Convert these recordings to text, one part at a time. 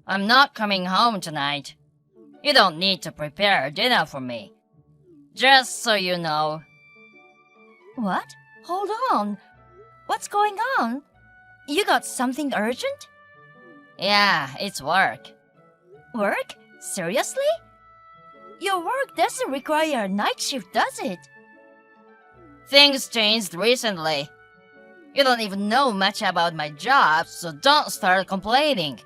I'm not coming home tonight. You don't need to prepare dinner for me. Just so you know. What? Hold on. What's going on? You got something urgent? Yeah, it's work. Work? Seriously? Your work doesn't require a night shift, does it? Things changed recently. You don't even know much about my job, so don't start complaining.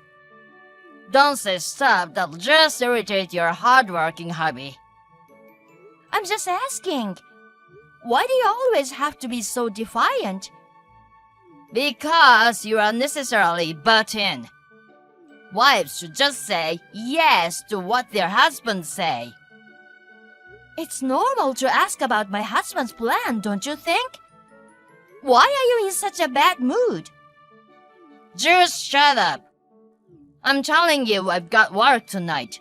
Don't say stuff that'll just irritate your hardworking hubby. I'm just asking. Why do you always have to be so defiant? Because you unnecessarily butt in. Wives should just say yes to what their husbands say. It's normal to ask about my husband's plan, don't you think? Why are you in such a bad mood? Just shut up. I'm telling you I've got work tonight.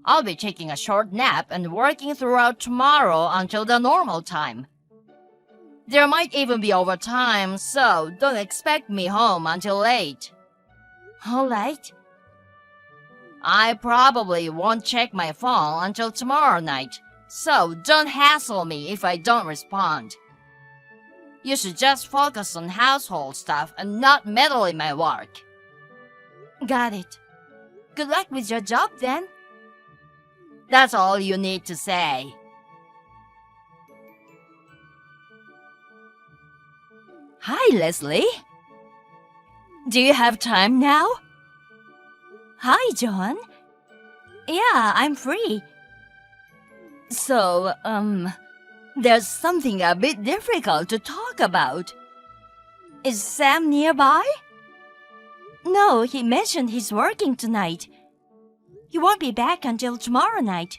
I'll be taking a short nap and working throughout tomorrow until the normal time. There might even be overtime, so don't expect me home until late. All right. I probably won't check my phone until tomorrow night, so don't hassle me if I don't respond. You should just focus on household stuff and not meddle in my work. Got it. Good luck with your job then. That's all you need to say. Hi, Leslie. Do you have time now? Hi, John. Yeah, I'm free. So, there's something a bit difficult to talk about. Is Sam nearby? No, he mentioned he's working tonight. He won't be back until tomorrow night.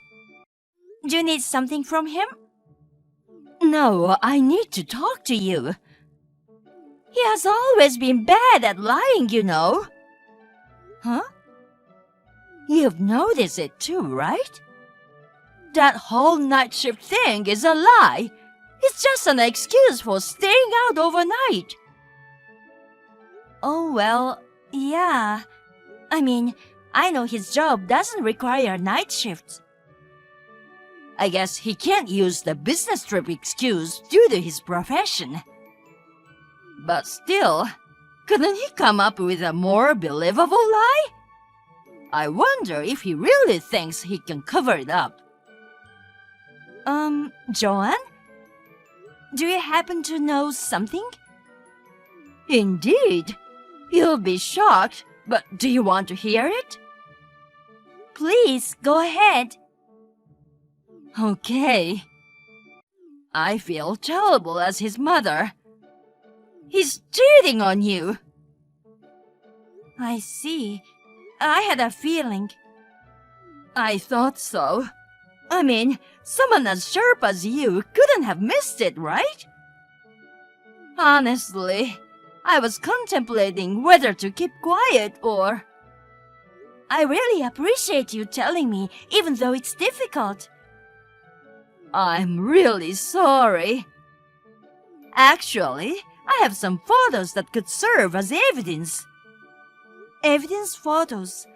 Do you need something from him? No, I need to talk to you. He has always been bad at lying, you know. Huh? You've noticed it too, right? That whole night shift thing is a lie. It's just an excuse for staying out overnight. Oh, well, yeah. I mean, I know his job doesn't require night shifts. I guess he can't use the business trip excuse due to his profession. But still, couldn't he come up with a more believable lie? I wonder if he really thinks he can cover it up. Joanne? Do you happen to know something? Indeed. You'll be shocked, but do you want to hear it? Please, go ahead. Okay. I feel terrible as his mother. He's cheating on you. I see. I had a feeling. I thought so. I mean, someone as sharp as you couldn't have missed it, right? Honestly, I was contemplating whether to keep quiet or... I really appreciate you telling me, even though it's difficult. I'm really sorry. Actually, I have some photos that could serve as evidence. Evidence photos?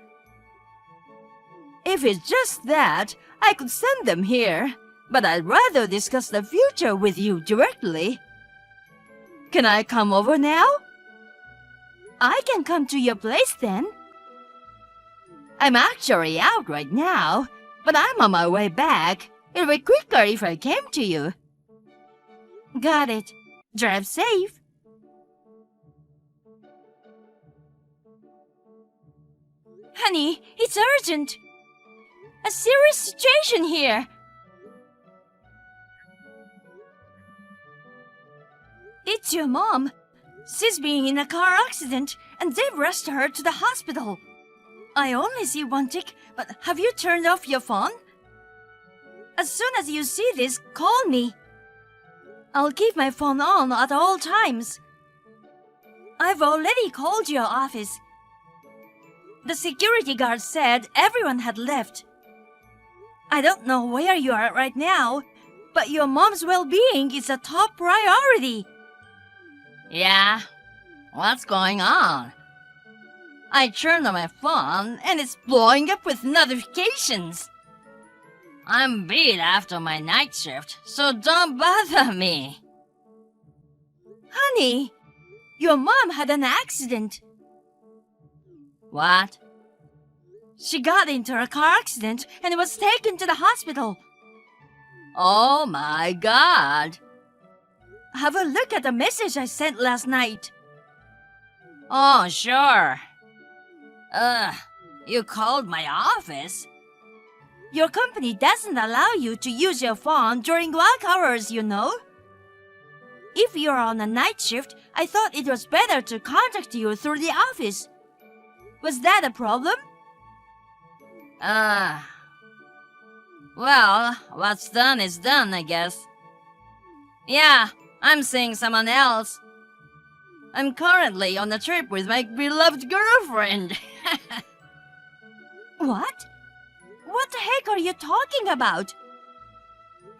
If it's just that, I could send them here, but I'd rather discuss the future with you directly. Can I come over now? I can come to your place then. I'm actually out right now, but I'm on my way back. It'll be quicker if I came to you. Got it. Drive safe. Honey, it's urgent. A serious situation here. It's your mom. She's been in a car accident and they've rushed her to the hospital. I only see one tick, but have you turned off your phone? As soon as you see this, call me. I'll keep my phone on at all times. I've already called your office. The security guard said everyone had left. I don't know where you are right now, but your mom's well-being is a top priority. Yeah? What's going on? I turned on my phone and it's blowing up with notifications. I'm beat after my night shift, so don't bother me. Honey, your mom had an accident. What? She got into a car accident and was taken to the hospital. Oh my God. Have a look at the message I sent last night. Oh, sure. You called my office? Your company doesn't allow you to use your phone during work hours, you know. If you're on a night shift, I thought it was better to contact you through the office. Was that a problem? Well, what's done is done, I guess. Yeah, I'm seeing someone else. I'm currently on a trip with my beloved girlfriend. What? What the heck are you talking about?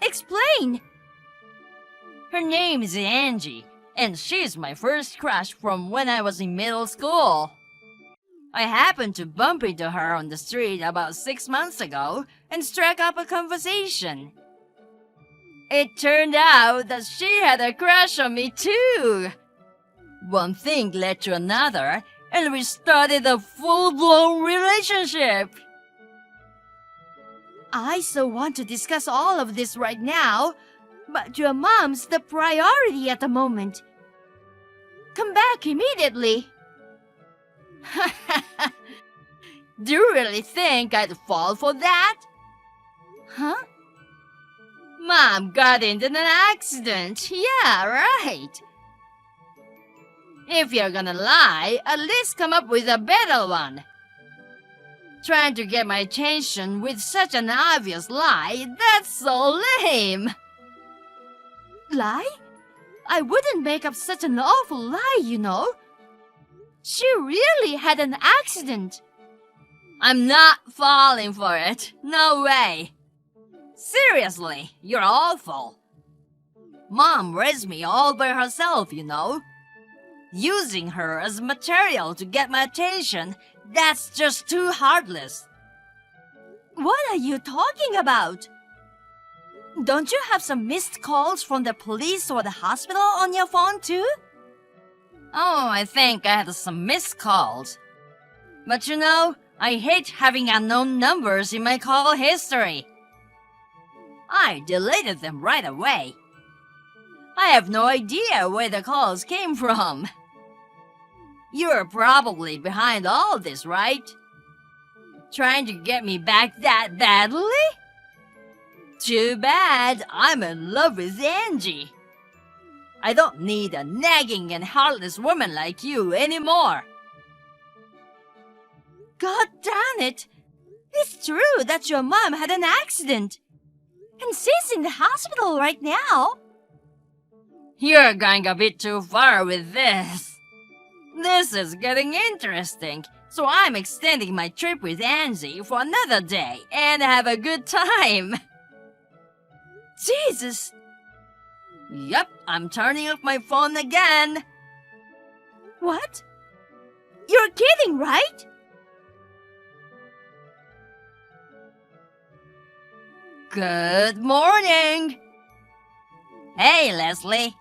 Explain! Her name is Angie, and she's my first crush from when I was in middle school. I happened to bump into her on the street about 6 months ago and struck up a conversation. It turned out that she had a crush on me too. One thing led to another, and we started a full-blown relationship. I so want to discuss all of this right now, but your mom's the priority at the moment. Come back immediately. Do you really think I'd fall for that? Huh? Mom got into an accident. Yeah, right. If you're gonna lie, at least come up with a better one. Trying to get my attention with such an obvious lie, that's so lame. Lie? I wouldn't make up such an awful lie, you know. She really had an accident. I'm not falling for it. No way. Seriously, you're awful. Mom raised me all by herself, you know. Using her as material to get my attention, that's just too heartless. What are you talking about? Don't you have some missed calls from the police or the hospital on your phone too? Oh, I think I had some missed calls. But you know, I hate having unknown numbers in my call history. I deleted them right away. I have no idea where the calls came from. You're probably behind all this, right? Trying to get me back that badly? Too bad, I'm in love with Angie. I don't need a nagging and heartless woman like you anymore. God damn it! It's true that your mom had an accident. And she's in the hospital right now. You're going a bit too far with this. This is getting interesting, so I'm extending my trip with Angie for another day and have a good time. Jesus! Yep, I'm turning off my phone again. What? You're kidding, right? Good morning. Hey, Leslie.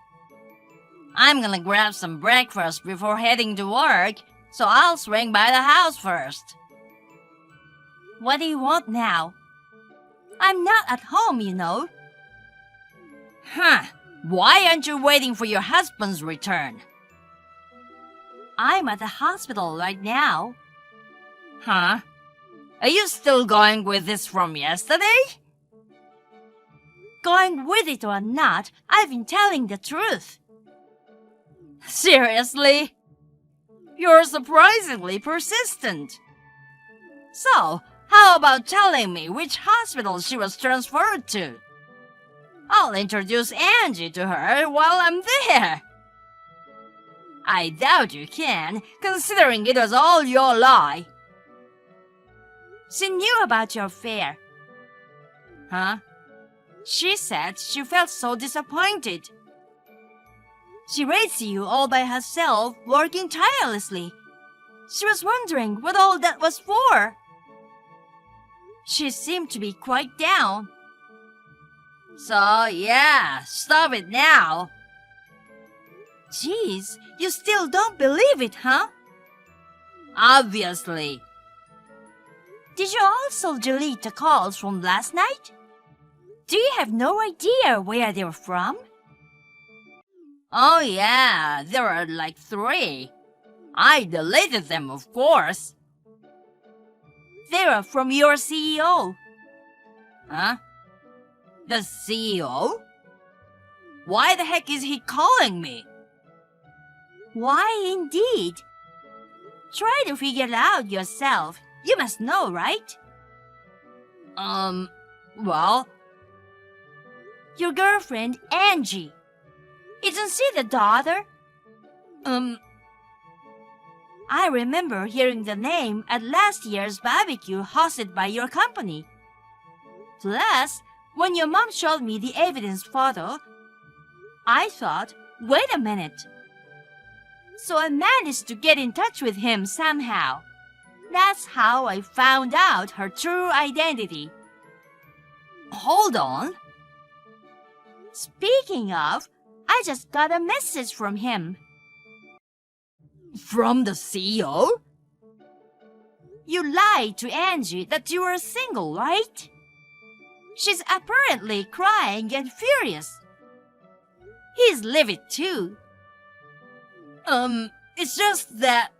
I'm gonna grab some breakfast before heading to work, so I'll swing by the house first. What do you want now? I'm not at home, you know. Huh. Why aren't you waiting for your husband's return? I'm at the hospital right now. Huh? Are you still going with this from yesterday? Going with it or not, I've been telling the truth. Seriously? You're surprisingly persistent. So, how about telling me which hospital she was transferred to? I'll introduce Angie to her while I'm there. I doubt you can, considering it was all your lie. She knew about your affair. Huh? She said she felt so disappointed. She raised you all by herself, working tirelessly. She was wondering what all that was for. She seemed to be quite down. So, yeah, stop it now. Geez, you still don't believe it, huh? Obviously. Did you also delete the calls from last night? Do you have no idea where they were from? Oh, yeah, there were like 3. I deleted them, of course. They were from your CEO. Huh? The CEO? Why the heck is he calling me? Why indeed? Try to figure it out yourself. You must know, right? Well, Your girlfriend, Angie. Isn't she the daughter? I remember hearing the name at last year's barbecue hosted by your company. Plus, when your mom showed me the evidence photo, I thought, wait a minute. So I managed to get in touch with him somehow. That's how I found out her true identity. hold on. Speaking of, I just got a message from him. From the CEO? You lied to Angie that you were single, right? She's apparently crying and furious. He's livid too. It's just that...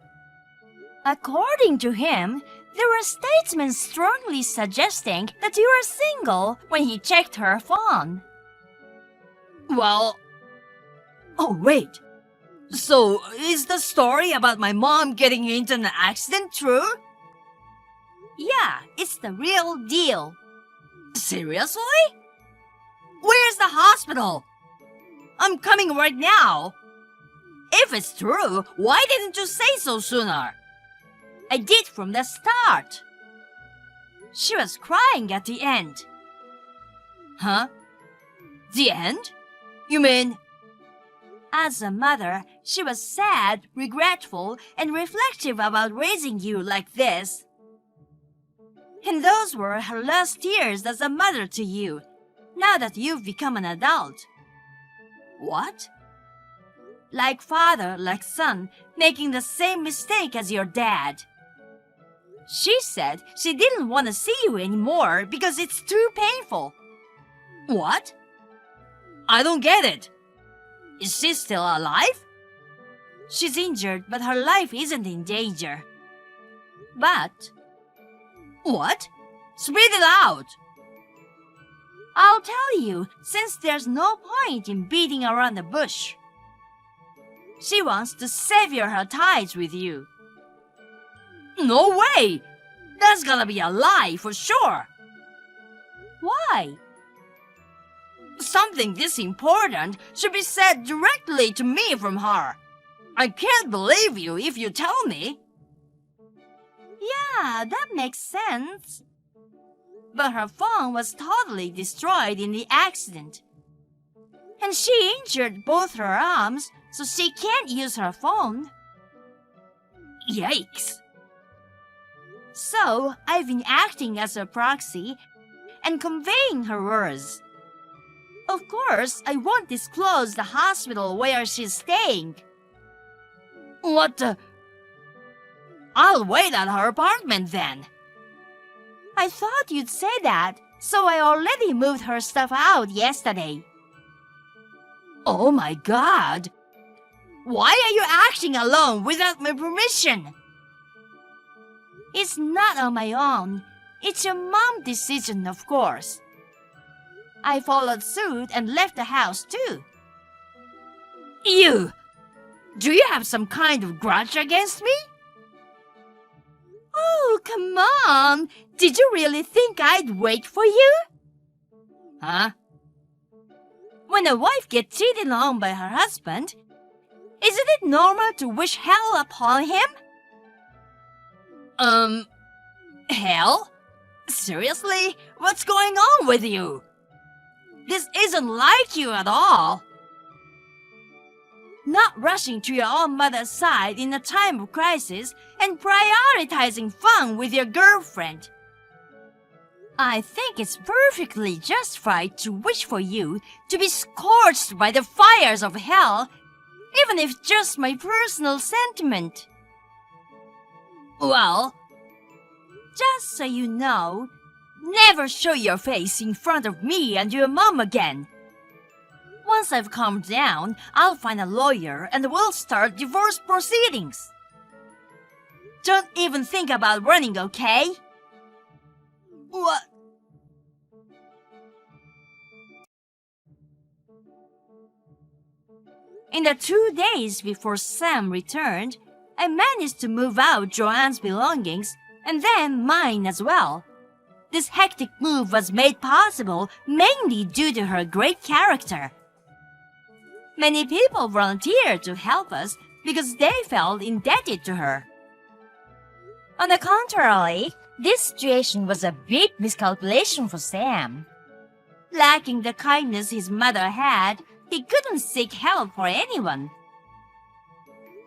According to him, there were statements strongly suggesting that you were single when he checked her phone. Well... Oh, wait. So, is the story about my mom getting into an accident true? Yeah, it's the real deal. Seriously? Where's the hospital? I'm coming right now. If it's true, why didn't you say so sooner? I did from the start. She was crying at the end. Huh? The end? You mean... As a mother, she was sad, regretful, and reflective about raising you like this. And those were her last tears as a mother to you, now that you've become an adult. What? Like father, like son, making the same mistake as your dad. She said she didn't want to see you anymore because it's too painful. What? I don't get it. Is she still alive? She's injured, but her life isn't in danger. But... What? Spit it out! I'll tell you, since there's no point in beating around the bush. She wants to sever her ties with you. No way! That's gonna be a lie for sure! Why? Something this important should be said directly to me from her. I can't believe you if you tell me. Yeah, that makes sense. But her phone was totally destroyed in the accident. And she injured both her arms, so she can't use her phone. Yikes. So, I've been acting as her proxy and conveying her words. Of course, I won't disclose the hospital where she's staying. What the... I'll wait at her apartment then. I thought you'd say that, so I already moved her stuff out yesterday. Oh my god! Why are you acting alone without my permission? It's not on my own. It's your mom's decision, of course. I followed suit and left the house too. You! Do you have some kind of grudge against me? Oh, come on! Did you really think I'd wait for you? Huh? When a wife gets cheated on by her husband, isn't it normal to wish hell upon him? Hell? Seriously? What's going on with you? This isn't like you at all. not rushing to your own mother's side in a time of crisis and prioritizing fun with your girlfriend. I think it's perfectly justified to wish for you to be scorched by the fires of hell, even if just my personal sentiment. Well, just so you know, never show your face in front of me and your mom again. Once I've calmed down, I'll find a lawyer and we'll start divorce proceedings. Don't even think about running, okay? What? In the 2 days before Sam returned, I managed to move out Joanne's belongings and then mine as well. This hectic move was made possible mainly due to her great character. Many people volunteered to help us because they felt indebted to her. On the contrary, this situation was a big miscalculation for Sam. Lacking the kindness his mother had, he couldn't seek help for anyone.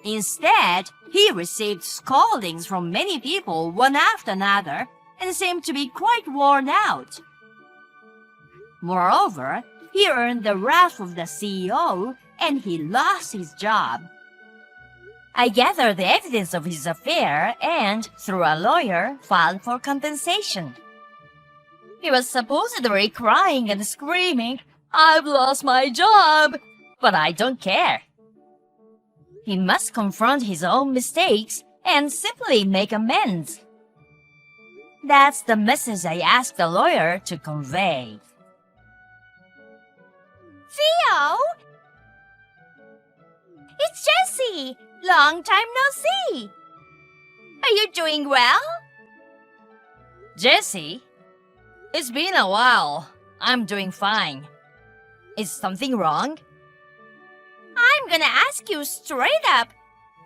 Instead, he received scoldings from many people one after another and seemed to be quite worn out. Moreover, he earned the wrath of the CEO and he lost his job. I gathered the evidence of his affair and, through a lawyer, filed for compensation. He was supposedly crying and screaming, "I've lost my job!" But I don't care. He must confront his own mistakes and simply make amends. That's the message I asked the lawyer to convey. Theo! It's Jessie! Long time no see! Are you doing well? Jessie? It's been a while. I'm doing fine. Is something wrong? I'm gonna ask you straight up.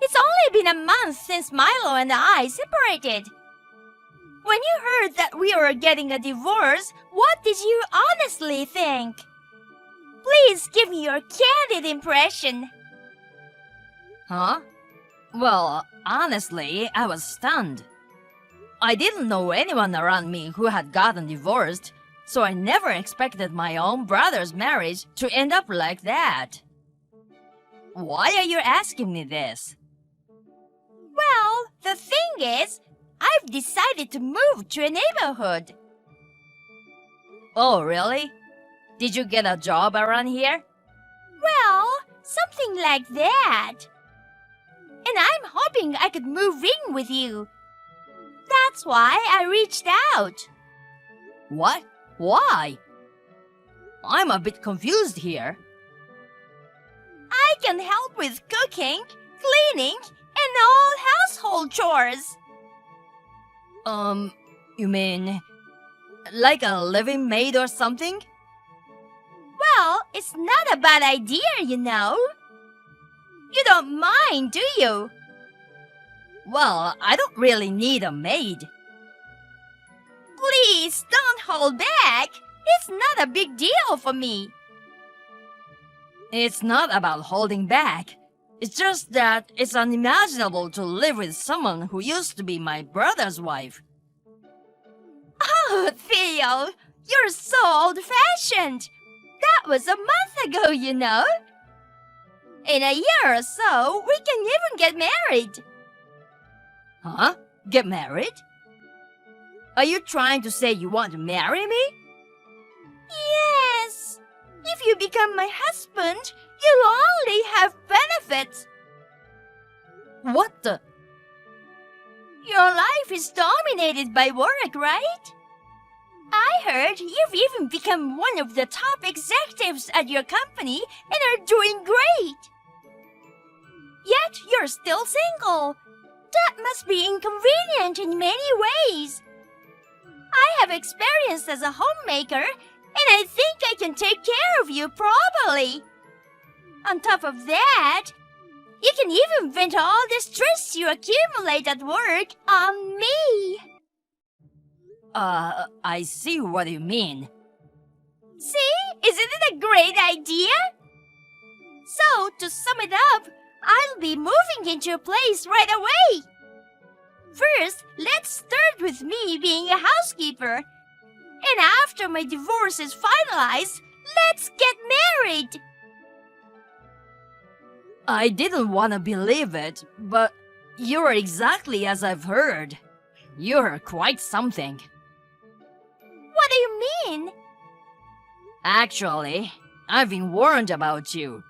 It's only been a month since Milo and I separated. When you heard that we were getting a divorce, what did you honestly think? Please give me your candid impression. Huh? Well, honestly, I was stunned. I didn't know anyone around me who had gotten divorced, so I never expected my own brother's marriage to end up like that. Why are you asking me this? Well, the thing is, I've decided to move to a neighborhood. Oh, really? Did you get a job around here? Well, something like that. And I'm hoping I could move in with you. That's why I reached out. What? Why? I'm a bit confused here. I can help with cooking, cleaning, and all household chores. You mean like a living maid or something? Well, it's not a bad idea, you know. You don't mind, do you? Well, I don't really need a maid. Please don't hold back. It's not a big deal for me. It's not about holding back. It's just that it's unimaginable to live with someone who used to be my brother's wife. Oh, Theo, you're so old-fashioned. That was a month ago, you know. In a year or so, we can even get married. Huh? Get married? Are you trying to say you want to marry me? Yes. If you become my husband, you'll only have benefits. What the? Your life is dominated by work, right? I heard you've even become one of the top executives at your company and are doing great. Yet you're still single. That must be inconvenient in many ways. I have experience as a homemaker, and I think I can take care of you properly. On top of that, you can even vent all the stress you accumulate at work on me. I see what you mean. See? Isn't it a great idea? So, to sum it up, I'll be moving into your place right away. First, let's start with me being a housekeeper. And after my divorce is finalized, let's get married. I didn't want to believe it, but you're exactly as I've heard. You're quite something. What do you mean? Actually, I've been warned about you.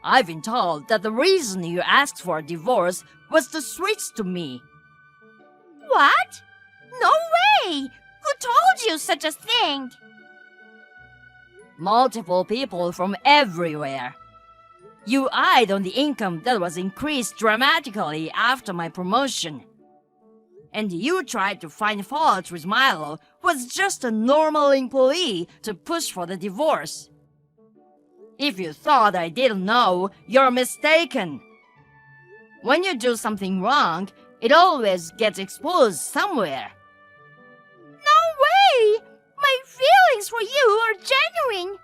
I've been told that the reason you asked for a divorce was to switch to me. What? No way! Who told you such a thing? Multiple people from everywhere. You eyed on the income that was increased dramatically after my promotion. And you tried to find fault with Milo, who was just a normal employee, to push for the divorce. If you thought I didn't know, you're mistaken. When you do something wrong, it always gets exposed somewhere. No way! My feelings for you are genuine.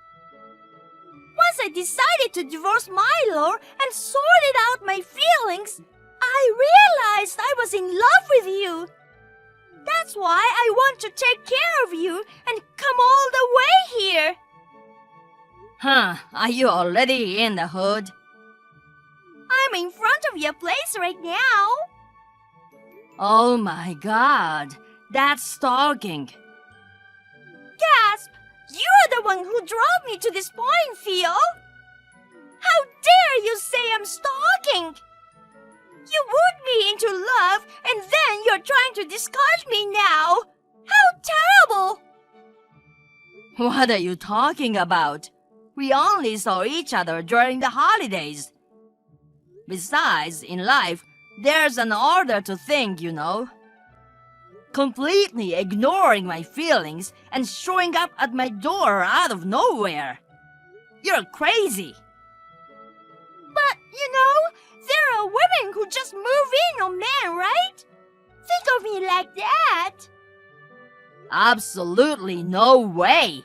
Once I decided to divorce Milo and sorted out my feelings, I realized I was in love with you. That's why I want to take care of you and come all the way here. Huh, are you already in the hood? I'm in front of your place right now. Oh my god, that's stalking. Gasp! You're the one who drove me to this point, Theo. How dare you say I'm stalking? You wooed me into love and then you're trying to discard me now. How terrible! What are you talking about? We only saw each other during the holidays. Besides, in life, there's an order to think, you know. Completely ignoring my feelings and showing up at my door out of nowhere. You're crazy. But, there are women who just move in on men, right? Think of me like that. Absolutely no way.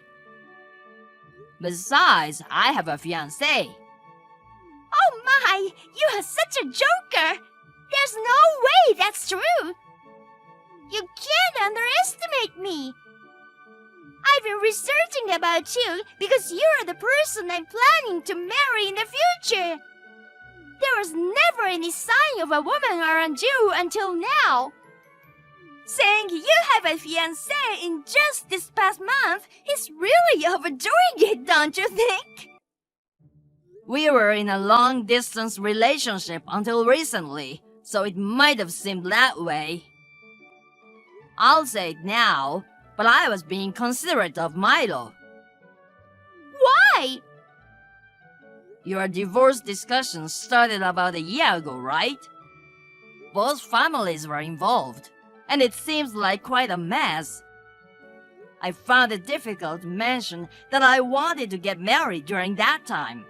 Besides, I have a fiancé. Oh my, you are such a joker. There's no way that's true. You can't underestimate me. I've been researching about you because you're the person I'm planning to marry in the future. There was never any sign of a woman around you until now. Saying you have a fiancé in just this past month is really overdoing it, don't you think? We were in a long-distance relationship until recently, so it might have seemed that way. I'll say it now, but I was being considerate of Milo. Why? Your divorce discussions started about a year ago, right? Both families were involved, and it seems like quite a mess. I found it difficult to mention that I wanted to get married during that time.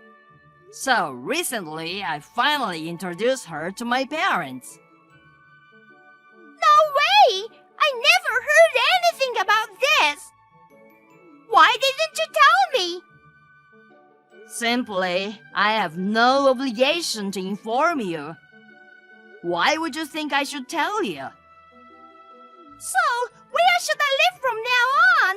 So recently, I finally introduced her to my parents. No way! I never heard anything about this. Why didn't you tell me? Simply, I have no obligation to inform you. Why would you think I should tell you? So, where should I live from now on?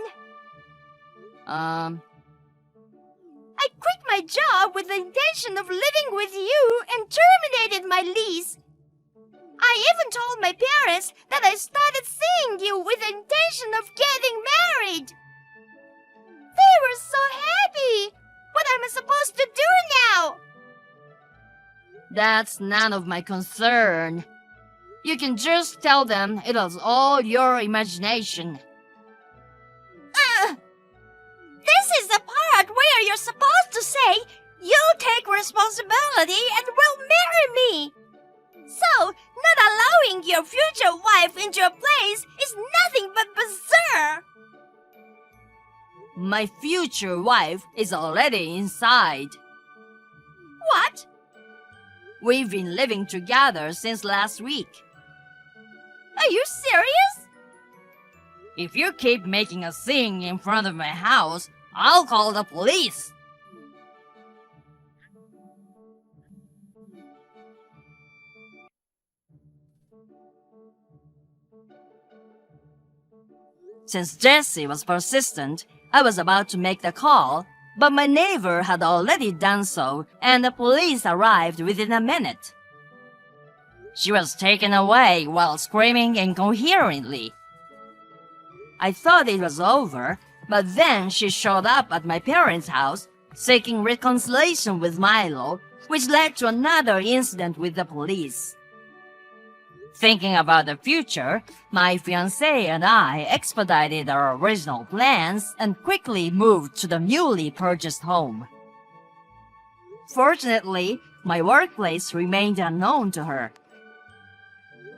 I quit my job with the intention of living with you and terminated my lease. I even told my parents that I started seeing you with the intention of getting married. They were so happy. What am I supposed to do now? That's none of my concern. You can just tell them it was all your imagination. This is the part where you're supposed to say, you'll take responsibility and will marry me. So, not allowing your future wife into your place is nothing but bizarre. My future wife is already inside. What? We've been living together since last week. Are you serious? If you keep making a scene in front of my house, I'll call the police. Since Jessie was persistent, I was about to make the call, but my neighbor had already done so, and the police arrived within a minute. She was taken away while screaming incoherently. I thought it was over, but then she showed up at my parents' house, seeking reconciliation with Milo, which led to another incident with the police. Thinking about the future, my fiancé and I expedited our original plans and quickly moved to the newly purchased home. Fortunately, my workplace remained unknown to her.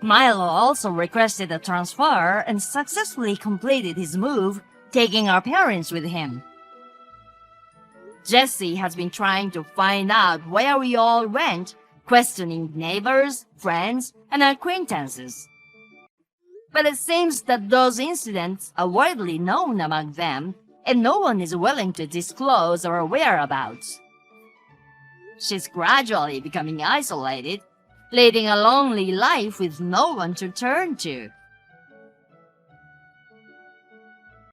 Milo also requested a transfer and successfully completed his move, taking our parents with him. Jessie has been trying to find out where we all went, questioning neighbors, friends, and acquaintances. But it seems that those incidents are widely known among them, and no one is willing to disclose our whereabouts. She's gradually becoming isolated, leading a lonely life with no one to turn to.